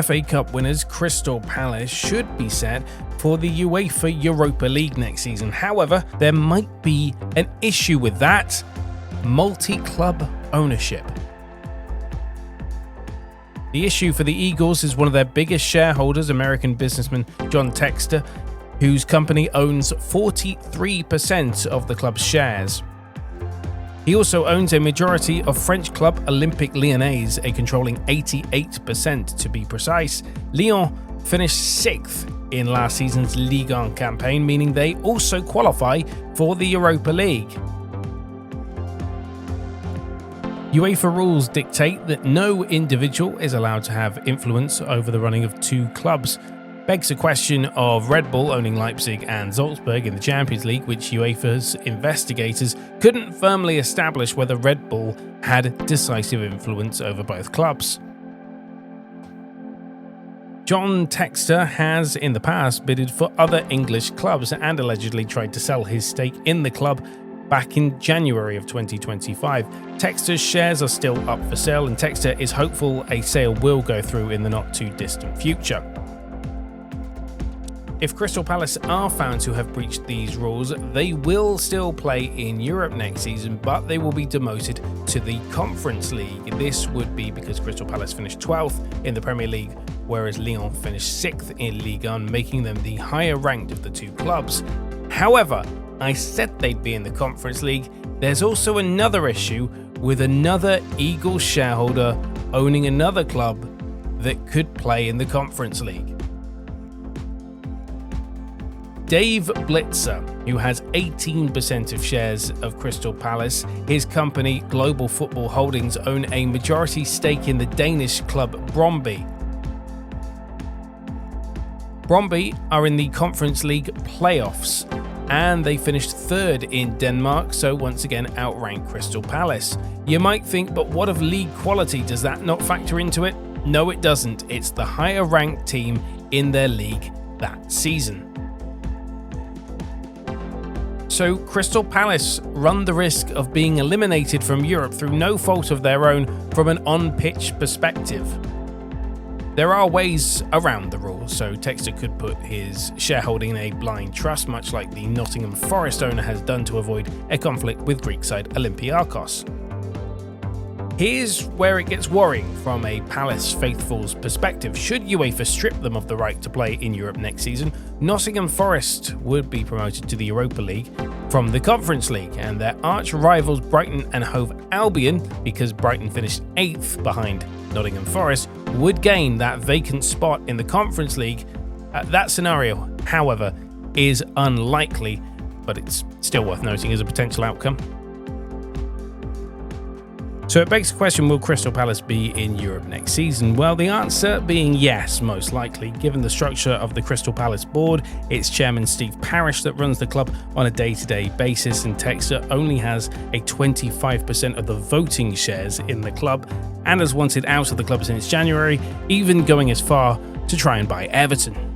FA Cup winners Crystal Palace should be set for the UEFA Europa League next season. However, there might be an issue with that: multi-club ownership. The issue for the Eagles is one of their biggest shareholders, American businessman John Textor, whose company owns 43% of the club's shares. He also owns a majority of French club Olympique Lyonnais, a controlling 88% to be precise. Lyon finished 6th in last season's Ligue 1 campaign, meaning they also qualify for the Europa League. UEFA rules dictate that no individual is allowed to have influence over the running of two clubs. Begs a question of Red Bull owning Leipzig and Salzburg in the Champions League, which UEFA's investigators couldn't firmly establish whether Red Bull had decisive influence over both clubs. John Textor has in the past bidded for other English clubs and allegedly tried to sell his stake in the club back in January of 2025. Textor's shares are still up for sale, and Textor is hopeful a sale will go through in the not too distant future. If Crystal Palace are found to have breached these rules, they will still play in Europe next season, but they will be demoted to the Conference League. This would be because Crystal Palace finished 12th in the Premier League, whereas Lyon finished 6th in Ligue 1, making them the higher ranked of the two clubs. However, I said they'd be in the Conference League. There's also another issue with another Eagles shareholder owning another club that could play in the Conference League. Dave Blitzer, who has 18% of shares of Crystal Palace, his company Global Football Holdings own a majority stake in the Danish club Brøndby. Brøndby are in the Conference League playoffs, and they finished 3rd in Denmark, so once again outranked Crystal Palace. You might think, but what of league quality? Does that not factor into it? No, it doesn't. It's the higher ranked team in their league that season. So Crystal Palace run the risk of being eliminated from Europe through no fault of their own from an on-pitch perspective. There are ways around the rules, so Textor could put his shareholding in a blind trust, much like the Nottingham Forest owner has done to avoid a conflict with Greek side Olympiakos. Here's where it gets worrying from a Palace faithful's perspective. Should UEFA strip them of the right to play in Europe next season, Nottingham Forest would be promoted to the Europa League from the Conference League, and their arch rivals Brighton and Hove Albion, because Brighton finished 8th behind Nottingham Forest, would gain that vacant spot in the Conference League. That scenario, however, is unlikely, but it's still worth noting as a potential outcome. So it begs the question, will Crystal Palace be in Europe next season? Well, the answer being yes, most likely, given the structure of the Crystal Palace board. It's chairman Steve Parish that runs the club on a day-to-day basis, and Textor only has a 25% of the voting shares in the club and has wanted out of the club since January, even going as far to try and buy Everton.